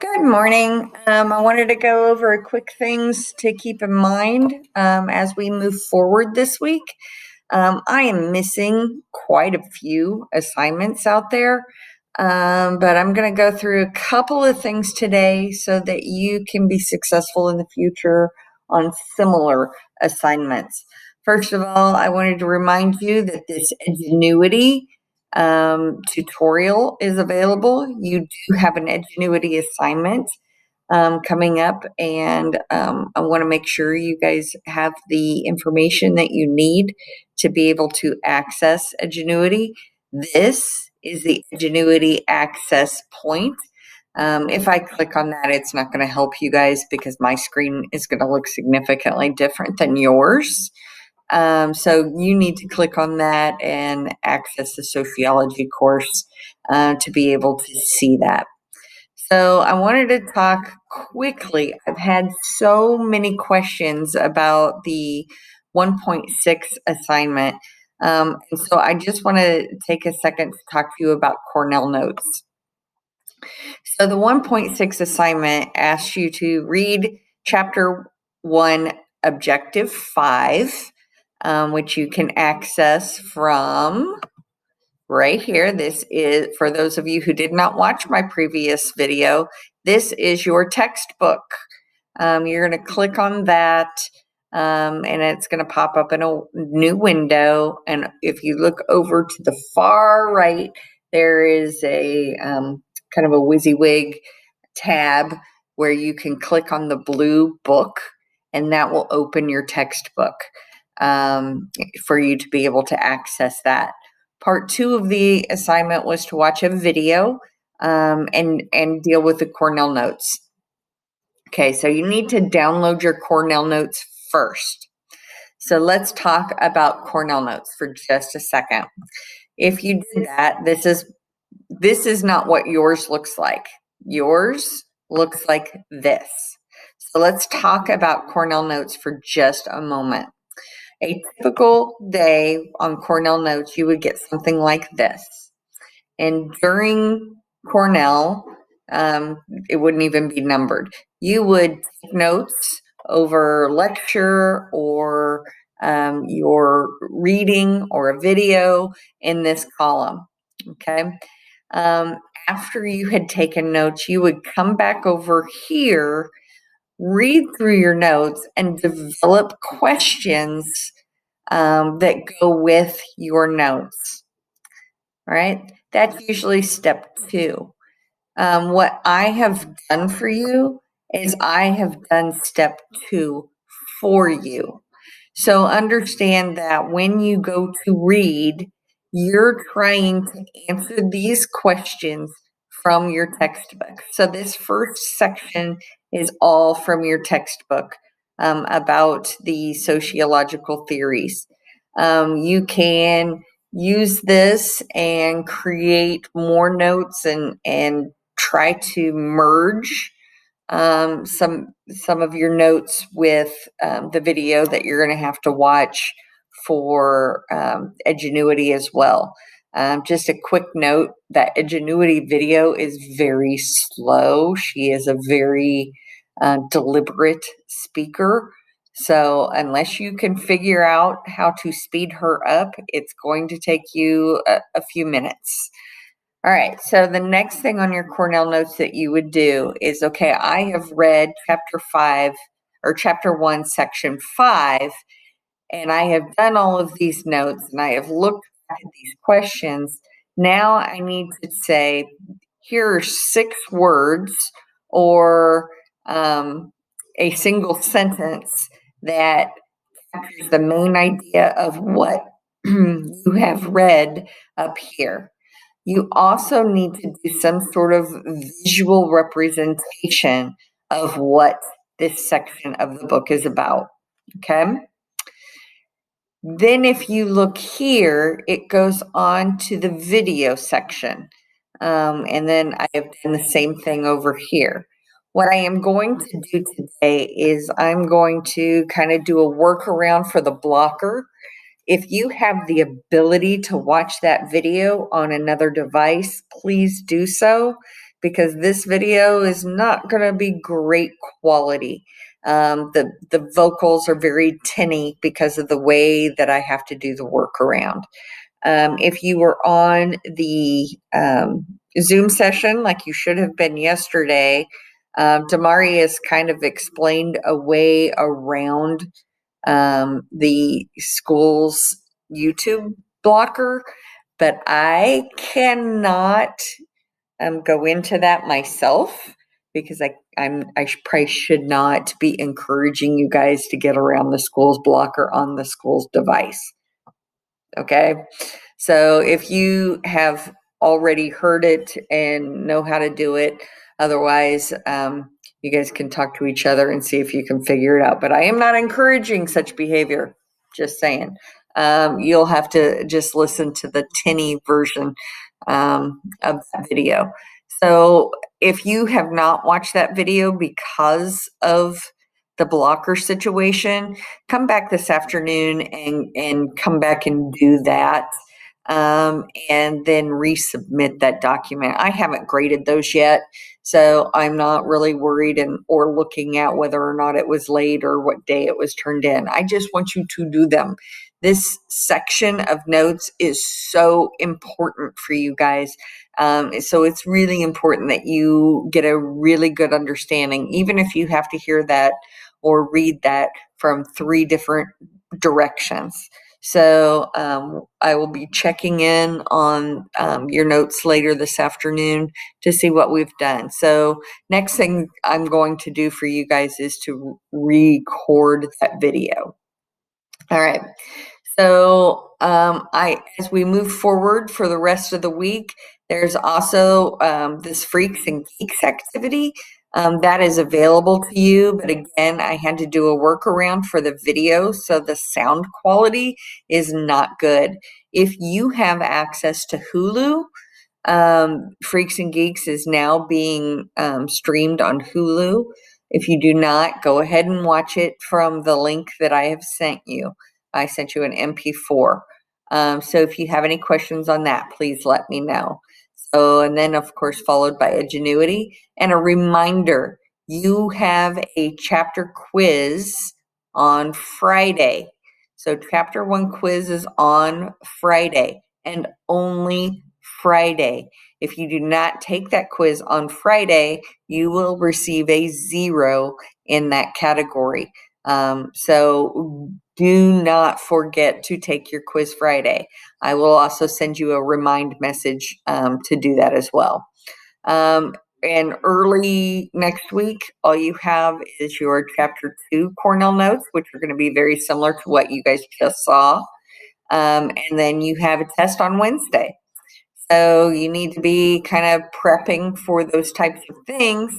Good morning. I wanted to go over quick things to keep in mind as we move forward this week. I am missing quite a few assignments out there, but I'm going to go through a couple of things today so that you can be successful in the future on similar assignments. First of all, I wanted to remind you that this Edgenuity tutorial is available. You do have an Edgenuity assignment coming up, and I want to make sure you guys have the information that you need to be able to access Edgenuity. This is the Edgenuity access point. If I click on that, it's not going to help you guys because my screen is going to look significantly different than yours. So you need to click on that and access the sociology course to be able to see that. So I wanted to talk quickly. I've had so many questions about the 1.6 assignment. And so I just want to take a second to talk to you about Cornell notes. So the 1.6 assignment asks you to read chapter 1, objective 5, which you can access from right here. This is, for those of you who did not watch my previous video, this is your textbook. You're going to click on that, and it's going to pop up in a new window. And if you look over to the far right, there is a kind of a WYSIWYG tab where you can click on the blue book, and that will open your textbook for you to be able to access that. Part 2 of the assignment was to watch a video and deal with the Cornell notes. Okay, so you need to download your Cornell notes first. So let's talk about Cornell notes for just a second. If you did that, this is not what yours looks like. Yours looks like this. So let's talk about Cornell notes for just a moment. A typical day on Cornell notes, you would get something like this. And during Cornell, it wouldn't even be numbered. You would take notes over lecture or your reading or a video in this column, okay? After you had taken notes, you would come back over here, read through your notes, and develop questions that go with your notes. All right, that's usually step 2. What I have done for you is I have done step 2 for you. So understand that when you go to read, you're trying to answer these questions from your textbook. So this first section is all from your textbook about the sociological theories. You can use this and create more notes and try to merge some of your notes with the video that you're going to have to watch for Edgenuity as well. Just a quick note, that Edgenuity video is very slow. She is a very deliberate speaker. So unless you can figure out how to speed her up, it's going to take you a few minutes. All right, so the next thing on your Cornell notes that you would do is, okay, I have read chapter 5 or chapter 1, section 5, and I have done all of these notes and I have looked at these questions. Now I need to say, here are 6 words or a single sentence that captures the main idea of what you have read up here. You also need to do some sort of visual representation of what this section of the book is about, okay? Then if you look here, it goes on to the video section. And then I have done the same thing over here. What I am going to do today is I'm going to kind of do a workaround for the blocker. If you have the ability to watch that video on another device, please do so, because this video is not going to be great quality. The vocals are very tinny because of the way that I have to do the workaround. If you were on the Zoom session, like you should have been yesterday, Damari has kind of explained a way around the school's YouTube blocker, but I cannot go into that myself because I probably should not be encouraging you guys to get around the school's blocker on the school's device. Okay, so if you have already heard it and know how to do it, otherwise, you guys can talk to each other and see if you can figure it out. But I am not encouraging such behavior, just saying. You'll have to just listen to the tinny version of that video. So if you have not watched that video because of the blocker situation, come back this afternoon and come back and do that, and then resubmit that document. I haven't graded those yet, so I'm not really worried or looking at whether or not it was late or what day it was turned in. I just want you to do them. This section of notes is so important for you guys. So it's really important that you get a really good understanding, even if you have to hear that or read that from 3 different directions. So I will be checking in on your notes later this afternoon to see what we've done. So next thing I'm going to do for you guys is to record that video. All right. So as we move forward for the rest of the week, there's also this Freaks and Geeks activity that is available to you. But again, I had to do a workaround for the video, so the sound quality is not good. If you have access to Hulu, Freaks and Geeks is now being streamed on Hulu. If you do not, go ahead and watch it from the link that I have sent you. I sent you an MP4. So if you have any questions on that, please let me know. So, and then of course, followed by Ingenuity. And a reminder, you have a chapter quiz on Friday. So chapter 1 quiz is on Friday and only Friday. If you do not take that quiz on Friday, you will receive a 0 in that category. So do not forget to take your quiz Friday. I will also send you a remind message to do that as well. And early next week, all you have is your chapter 2 Cornell notes, which are going to be very similar to what you guys just saw. And then you have a test on Wednesday. So you need to be kind of prepping for those types of things.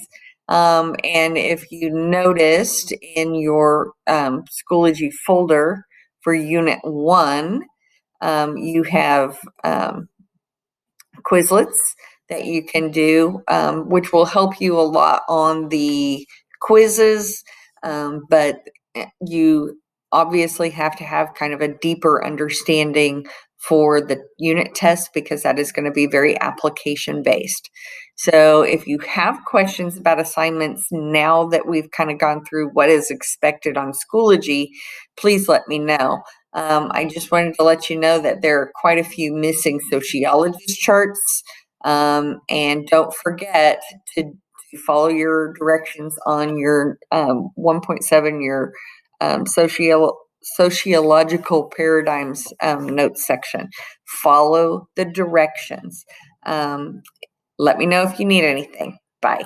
And if you noticed in your Schoology folder for Unit 1, you have Quizlets that you can do, which will help you a lot on the quizzes, but you obviously have to have kind of a deeper understanding for the unit test because that is going to be very application based. So if you have questions about assignments now that we've kind of gone through what is expected on Schoology, please let me know. I just wanted to let you know that there are quite a few missing sociologist charts, and don't forget to follow your directions on your 1.7, your sociological paradigms notes section. Follow the directions. Let me know if you need anything. Bye.